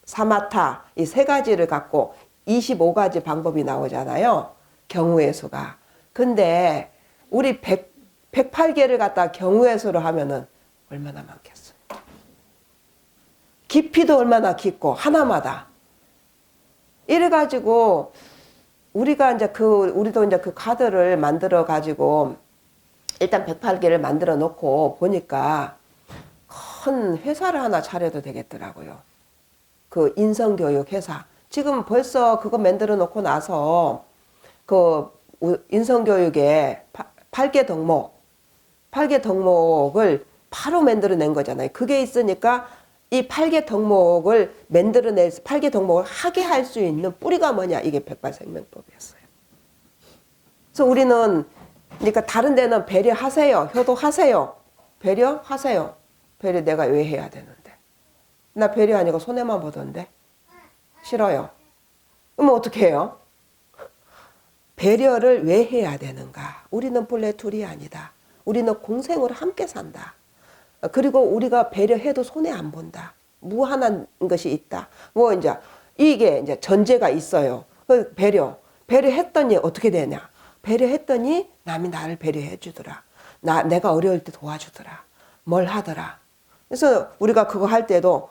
Speaker 1: 사마타 이 세 가지를 갖고 25가지 방법이 나오잖아요. 경우의 수가. 근데 우리 108개를 갖다 경우의 수로 하면은 얼마나 많겠어요. 깊이도 얼마나 깊고 하나마다. 이래가지고 우리가 이제 우리도 이제 그 카드를 만들어 가지고 일단 108개를 만들어 놓고 보니까 큰 회사를 하나 차려도 되겠더라고요. 그 인성교육 회사. 지금 벌써 그거 만들어 놓고 나서 그 인성교육에 8개 덕목을 바로 만들어낸 거잖아요. 그게 있으니까 이 8개 덕목을 8개 덕목을 하게 할 수 있는 뿌리가 뭐냐? 이게 108 생명법이었어요. 그래서 우리는 그러니까 다른 데는 배려하세요. 효도하세요. 배려하세요. 배려 내가 왜 해야 되는데? 나 배려하니까 손해만 보던데? 싫어요. 그러면 어떻게 해요? 배려를 왜 해야 되는가? 우리는 본래 둘이 아니다. 우리는 공생으로 함께 산다. 그리고 우리가 배려해도 손해 안 본다. 무한한 것이 있다. 이게 이제 전제가 있어요. 배려했더니 어떻게 되냐? 배려했더니 남이 나를 배려해 주더라. 내가 어려울 때 도와주더라. 뭘 하더라. 그래서 우리가 그거 할 때도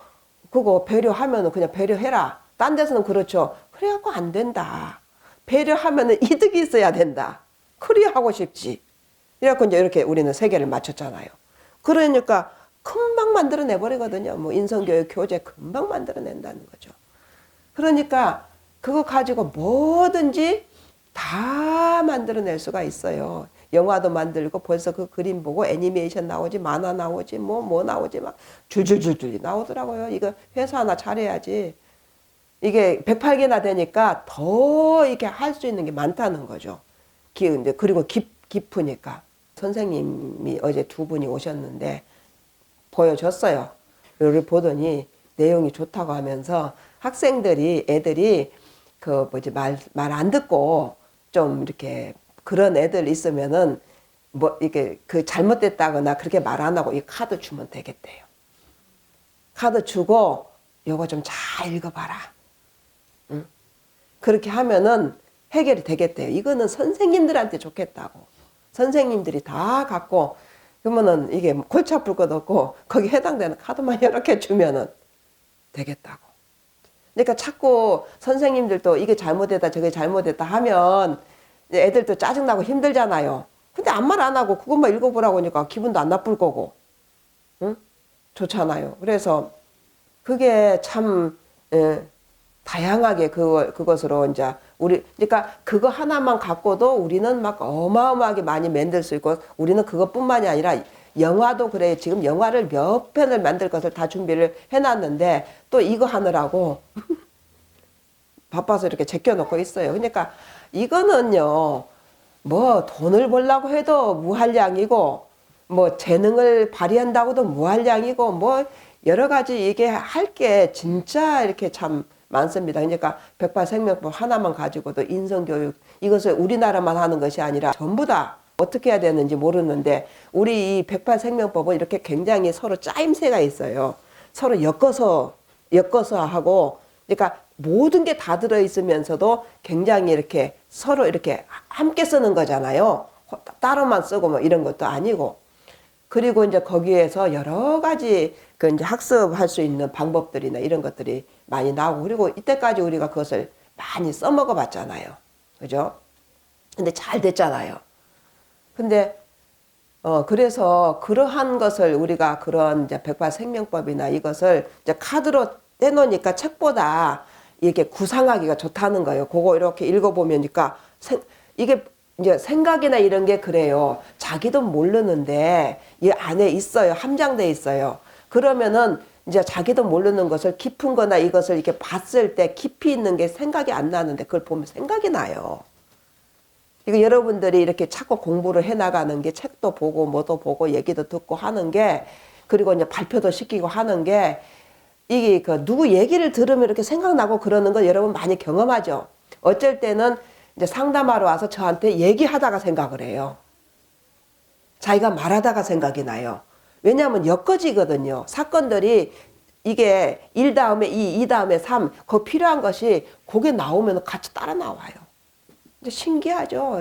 Speaker 1: 그거 배려하면은 그냥 배려해라. 딴 데서는 그렇죠. 그래갖고 안 된다. 배려하면은 이득이 있어야 된다. 그래야 하고 싶지. 이래갖고 이제 이렇게 우리는 세계를 맞췄잖아요. 그러니까 금방 만들어내 버리거든요. 인성교육 교재 금방 만들어낸다는 거죠. 그러니까 그거 가지고 뭐든지 다 만들어낼 수가 있어요. 영화도 만들고 벌써 그 그림 보고 애니메이션 나오지, 만화 나오지, 뭐 나오지 막 줄줄줄줄 나오더라고요. 이거 회사 하나 차려야지. 이게 108개나 되니까 더 이렇게 할 수 있는 게 많다는 거죠. 그리고 깊으니까. 선생님이 어제 두 분이 오셨는데 보여줬어요. 여기 보더니 내용이 좋다고 하면서 애들이 말 안 듣고 좀 이렇게 그런 애들 있으면은 이게 잘못됐다거나 그렇게 말 안 하고 이 카드 주면 되겠대요. 카드 주고 요거 좀 잘 읽어봐라. 응? 그렇게 하면은 해결이 되겠대요. 이거는 선생님들한테 좋겠다고. 선생님들이 다 갖고 그러면은 이게 골치 아플 것 없고 거기 해당되는 카드만 이렇게 주면은 되겠다고. 그러니까 자꾸 선생님들도 이게 잘못됐다 저게 잘못됐다 하면 애들도 짜증나고 힘들잖아요. 근데 아무 말 안 하고 그것만 읽어보라고 하니까 기분도 안 나쁠 거고. 응? 좋잖아요. 그래서 그게 참 다양하게 그것으로 이제 그러니까 그거 하나만 갖고도 우리는 막 어마어마하게 많이 만들 수 있고 우리는 그것뿐만이 아니라 영화도 그래. 지금 영화를 몇 편을 만들 것을 다 준비를 해놨는데 또 이거 하느라고 바빠서 이렇게 제껴놓고 있어요. 그러니까 이거는요, 돈을 벌려고 해도 무한량이고, 재능을 발휘한다고도 무한량이고, 여러 가지 이게 할 게 진짜 이렇게 참 많습니다. 그러니까 108 생명법 하나만 가지고도 인성교육, 이것을 우리나라만 하는 것이 아니라 전부 다 어떻게 해야 되는지 모르는데, 우리 이 108 생명법은 이렇게 굉장히 서로 짜임새가 있어요. 서로 엮어서 엮어서 하고, 그러니까 모든 게 다 들어있으면서도 굉장히 이렇게 서로 이렇게 함께 쓰는 거잖아요. 따로만 쓰고 뭐 이런 것도 아니고. 그리고 이제 거기에서 여러 가지 그 이제 학습할 수 있는 방법들이나 이런 것들이 많이 나오고, 그리고 이때까지 우리가 그것을 많이 써먹어 봤잖아요. 그죠? 근데 잘 됐잖아요. 근데 그래서 그러한 것을 우리가 그런 이제 백발생명법이나 이것을 이제 카드로 떼놓으니까 책보다 이렇게 구상하기가 좋다는 거예요. 그거 이렇게 읽어보면니까 이게 이제 생각이나 이런 게 그래요. 자기도 모르는데 이 안에 있어요. 함장돼 있어요. 그러면은 이제 자기도 모르는 것을 깊은 거나 이것을 이렇게 봤을 때 깊이 있는 게 생각이 안 나는데 그걸 보면 생각이 나요. 이거 여러분들이 이렇게 자꾸 공부를 해 나가는 게 책도 보고 뭐도 보고 얘기도 듣고 하는 게, 그리고 이제 발표도 시키고 하는 게, 이게 그 누구 얘기를 들으면 이렇게 생각나고 그러는 거 여러분 많이 경험하죠. 어쩔 때는 이제 상담하러 와서 저한테 얘기하다가 생각을 해요. 자기가 말하다가 생각이 나요. 왜냐하면 엮어지거든요. 사건들이 이게 1 다음에 2, 2 다음에 3, 그 필요한 것이 거기에 나오면 같이 따라 나와요. 신기하죠.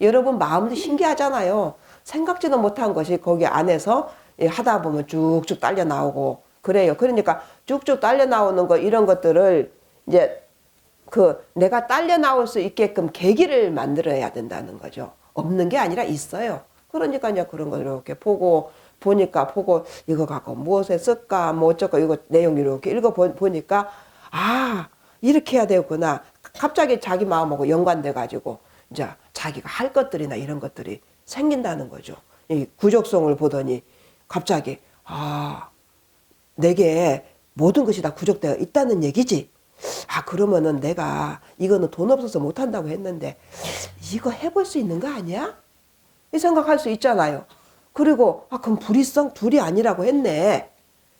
Speaker 1: 여러분 마음도 신기하잖아요. 생각지도 못한 것이 거기 안에서 하다 보면 쭉쭉 딸려 나오고 그래요. 그러니까 쭉쭉 딸려 나오는 거 이런 것들을 이제 그 내가 딸려 나올 수 있게끔 계기를 만들어야 된다는 거죠. 없는 게 아니라 있어요. 그러니까 이제 그런 걸 이렇게 보고 이거 갖고 무엇에 쓸까 뭐 어쩌고 이거 내용 이렇게 읽어보니까 아 이렇게 해야 되겠구나. 갑자기 자기 마음하고 연관돼 가지고 이제 자기가 할 것들이나 이런 것들이 생긴다는 거죠. 이 구족성을 보더니 갑자기 아 내게 모든 것이 다 구족되어 있다는 얘기지. 아 그러면은 내가 이거는 돈 없어서 못한다고 했는데 이거 해볼 수 있는 거 아니야? 이 생각할 수 있잖아요. 그리고 아 그럼 불이성 둘이 아니라고 했네.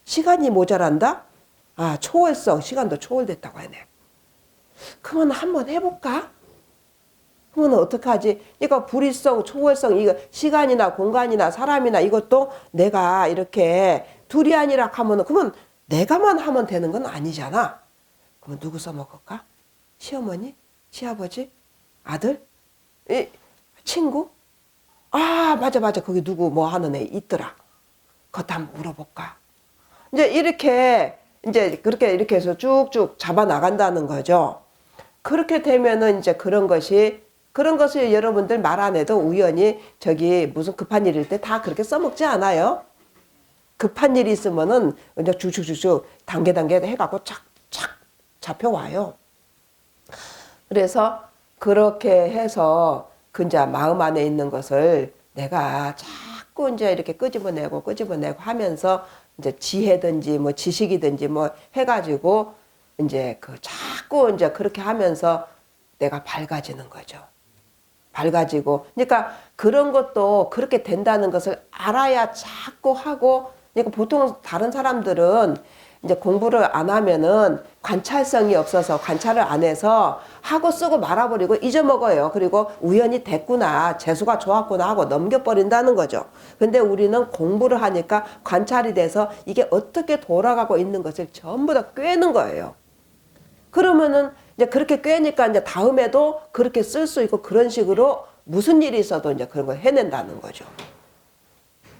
Speaker 1: 시간이 모자란다? 아 초월성 시간도 초월됐다고 하네. 그러면 한번 해볼까? 그러면 어떡하지? 그러니까 불이성, 초월성, 이거 시간이나 공간이나 사람이나 이것도 내가 이렇게 둘이 아니라 하면은 그러면 내가만 하면 되는 건 아니잖아. 그러면 누구 써먹을까? 시어머니? 시아버지? 아들? 친구? 아 맞아 거기 누구 뭐 하는 애 있더라. 그것도 한번 물어볼까? 이제 그렇게 이렇게 해서 쭉쭉 잡아 나간다는 거죠. 그렇게 되면은 이제 그런 것이 여러분들 말 안 해도 우연히 저기 무슨 급한 일일 때 다 그렇게 써먹지 않아요? 급한 일이 있으면은 이제 쭉쭉쭉쭉 단계 해갖고 착착 잡혀와요. 그래서 그렇게 해서 그 이제 마음 안에 있는 것을 내가 자꾸 이제 이렇게 끄집어내고 하면서 이제 지혜든지 뭐 지식이든지 뭐 해가지고 이제 그 자꾸 이제 그렇게 하면서 내가 밝아지는 거죠. 밝아지고. 그러니까 그런 것도 그렇게 된다는 것을 알아야 자꾸 하고, 그러니까 보통 다른 사람들은 이제 공부를 안 하면은 관찰성이 없어서 관찰을 안 해서 하고 쓰고 말아버리고 잊어먹어요. 그리고 우연히 됐구나, 재수가 좋았구나 하고 넘겨버린다는 거죠. 근데 우리는 공부를 하니까 관찰이 돼서 이게 어떻게 돌아가고 있는 것을 전부 다 꿰는 거예요. 그러면은 이제 그렇게 꿰니까 이제 다음에도 그렇게 쓸 수 있고 그런 식으로 무슨 일이 있어도 이제 그런 걸 해낸다는 거죠.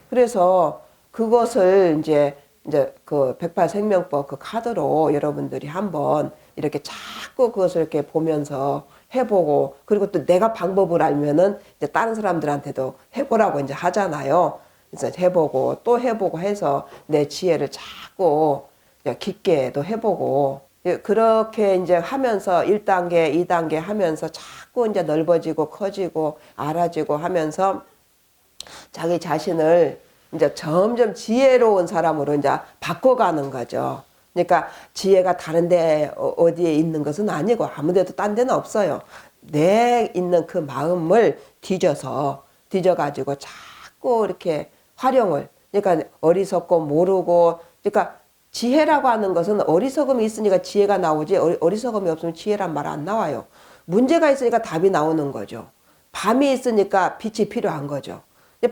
Speaker 1: 그래서 그것을 이제 그 108생명법 그 카드로 여러분들이 한번 이렇게 자꾸 그것을 이렇게 보면서 해보고, 그리고 또 내가 방법을 알면은 이제 다른 사람들한테도 해보라고 이제 하잖아요. 그래서 해보고 또 해보고 해서 내 지혜를 자꾸 깊게도 해보고, 그렇게 이제 하면서 1단계, 2단계 하면서 자꾸 이제 넓어지고 커지고 알아지고 하면서 자기 자신을 이제 점점 지혜로운 사람으로 이제 바꿔가는 거죠. 그러니까 지혜가 다른데 어디에 있는 것은 아니고 아무데도 딴 데는 없어요. 내 있는 그 마음을 뒤져가지고 자꾸 이렇게 활용을, 그러니까 어리석고 모르고, 그러니까 지혜라고 하는 것은 어리석음이 있으니까 지혜가 나오지, 어리석음이 없으면 지혜란 말 안 나와요. 문제가 있으니까 답이 나오는 거죠. 밤이 있으니까 빛이 필요한 거죠.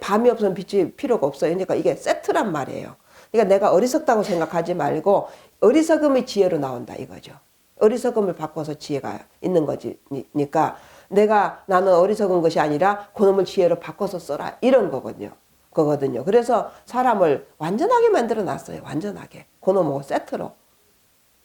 Speaker 1: 밤이 없으면 빛이 필요가 없어요. 그러니까 이게 세트란 말이에요. 그러니까 내가 어리석다고 생각하지 말고 어리석음이 지혜로 나온다 이거죠. 어리석음을 바꿔서 지혜가 있는 거니까 나는 어리석은 것이 아니라 그놈을 지혜로 바꿔서 써라 이런 거거든요. 그래서 사람을 완전하게 만들어 놨어요. 완전하게. 그놈하고 세트로.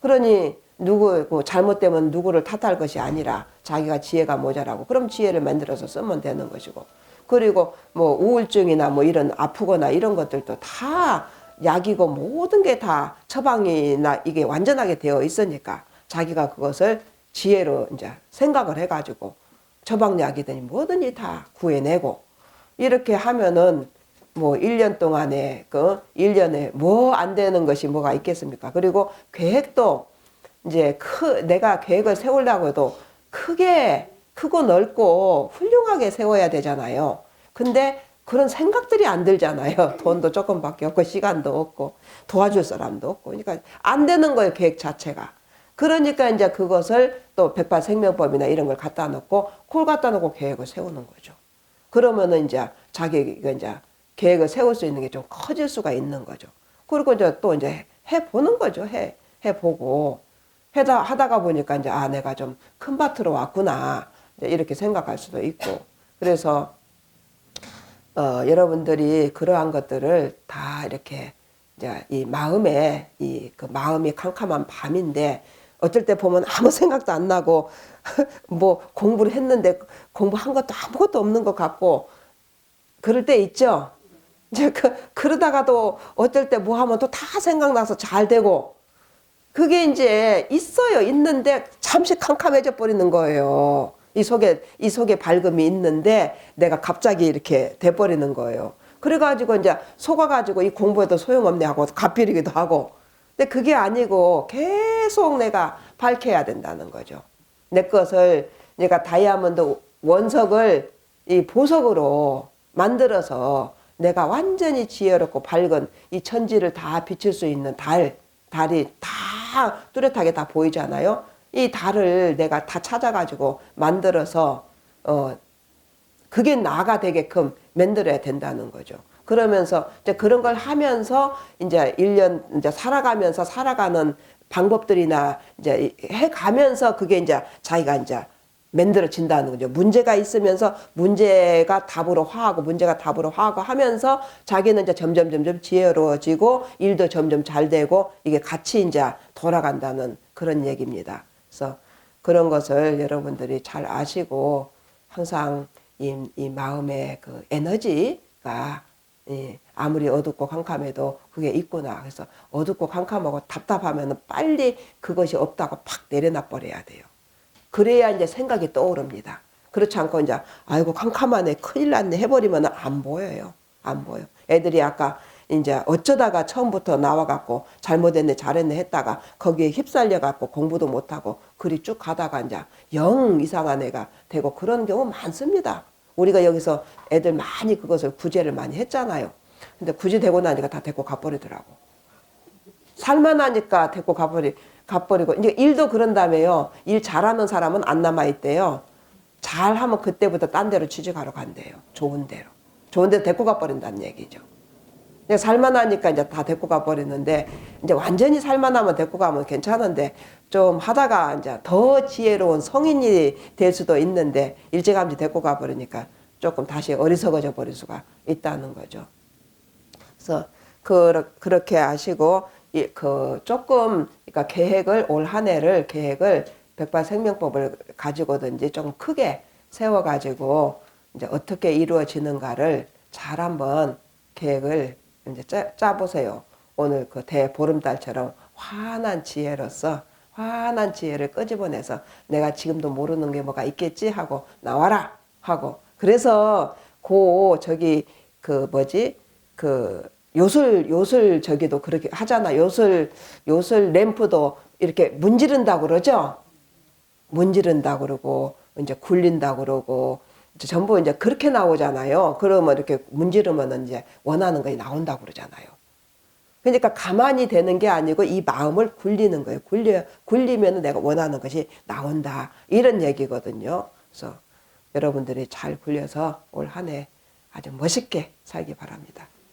Speaker 1: 그러니 뭐 잘못되면 누구를 탓할 것이 아니라 자기가 지혜가 모자라고 그럼 지혜를 만들어서 쓰면 되는 것이고, 그리고 뭐 우울증이나 뭐 이런 아프거나 이런 것들도 다 약이고 모든 게 다 처방이나 이게 완전하게 되어 있으니까 자기가 그것을 지혜로 이제 생각을 해가지고 처방약이더니 뭐든지 다 구해내고 이렇게 하면은 뭐 1년 동안에 1년에 뭐 안 되는 것이 뭐가 있겠습니까? 그리고 계획도 이제 내가 계획을 세우려고 해도 크고 넓고 훌륭하게 세워야 되잖아요. 근데 그런 생각들이 안 들잖아요. 돈도 조금밖에 없고 시간도 없고 도와줄 사람도 없고. 그러니까 안 되는 거예요, 계획 자체가. 그러니까 이제 그것을 또 백발생명법이나 이런 걸 갖다 놓고 그걸 갖다 놓고 계획을 세우는 거죠. 그러면은 이제 자기가 이제 계획을 세울 수 있는 게 좀 커질 수가 있는 거죠. 그리고 이제 또 이제 해보는 거죠. 해보고 하다가 보니까 이제 내가 좀 큰 밭으로 왔구나 이렇게 생각할 수도 있고. 그래서 여러분들이 그러한 것들을 다 이렇게 이제 이 마음에 그 마음이 캄캄한 밤인데 어쩔 때 보면 아무 생각도 안 나고 뭐 공부를 했는데 공부한 것도 아무것도 없는 것 같고 그럴 때 있죠. 이제 그러다가도 어쩔 때 뭐 하면 또 다 생각나서 잘 되고 그게 이제 있는데 잠시 캄캄해져 버리는 거예요. 이 속에 밝음이 있는데 내가 갑자기 이렇게 돼버리는 거예요. 그래가지고 이제 속아가지고 이 공부해도 소용없네 하고 갚이기도 하고. 근데 그게 아니고 계속 내가 밝혀야 된다는 거죠. 내 것을 내가 다이아몬드 원석을 이 보석으로 만들어서 내가 완전히 지혜롭고 밝은 이 천지를 다 비칠 수 있는 달이 다 뚜렷하게 다 보이잖아요. 이 달을 내가 다 찾아가지고 만들어서 그게 나가 되게끔 만들어야 된다는 거죠. 그러면서 이제 그런 걸 하면서 이제 1년 이제 살아가는 방법들이나 이제 해가면서 그게 이제 자기가 이제 만들어진다는 거죠. 문제가 있으면서 문제가 답으로 화하고 하면서 자기는 이제 점점 지혜로워지고 일도 점점 잘 되고 이게 같이 이제 돌아간다는 그런 얘기입니다. 그래서 그런 것을 여러분들이 잘 아시고 항상 이 마음의 그 에너지가 아무리 어둡고 캄캄해도 그게 있구나. 그래서 어둡고 캄캄하고 답답하면 빨리 그것이 없다고 팍 내려놔 버려야 돼요. 그래야 이제 생각이 떠오릅니다. 그렇지 않고 이제 아이고 캄캄하네 큰일 났네 해버리면 안 보여요. 안 보여. 애들이 아까 이제 어쩌다가 처음부터 나와갖고 잘못했네 잘했네 했다가 거기에 휩쓸려갖고 공부도 못하고 그리 쭉 가다가 이제 영 이상한 애가 되고 그런 경우 많습니다. 우리가 여기서 애들 많이 그것을 구제를 많이 했잖아요. 근데 구제되고 나니까 다 데리고 가버리더라고. 살만하니까 데리고 가버리고 이제 일도 그런다며요. 일 잘하는 사람은 안 남아있대요. 잘하면 그때부터 딴 데로 취직하러 간대요. 좋은 데로 데리고 가버린다는 얘기죠. 살만하니까 이제 다 데리고 가버리는데 이제 완전히 살만하면 데리고 가면 괜찮은데 좀 하다가 이제 더 지혜로운 성인이 될 수도 있는데 일찌감치 데리고 가버리니까 조금 다시 어리석어져 버릴 수가 있다는 거죠. 그래서 그렇게 아시고 조금 그러니까 계획을 올 한 해를 백발생명법을 가지고든지 좀 크게 세워가지고 이제 어떻게 이루어지는가를 잘 한번 계획을 이제 짜보세요. 오늘 그 대보름달처럼 환한 지혜를 끄집어내서 내가 지금도 모르는 게 뭐가 있겠지 하고 나와라 하고 그래서 요술 저기도 그렇게 하잖아. 요술 램프도 이렇게 문지른다고 그러죠. 문지른다고 그러고 이제 굴린다고 그러고 이제 전부 이제 그렇게 나오잖아요. 그러면 이렇게 문지르면 이제 원하는 것이 나온다고 그러잖아요. 그러니까 가만히 되는 게 아니고 이 마음을 굴리는 거예요. 굴리면 내가 원하는 것이 나온다. 이런 얘기거든요. 그래서 여러분들이 잘 굴려서 올 한 해 아주 멋있게 살기 바랍니다.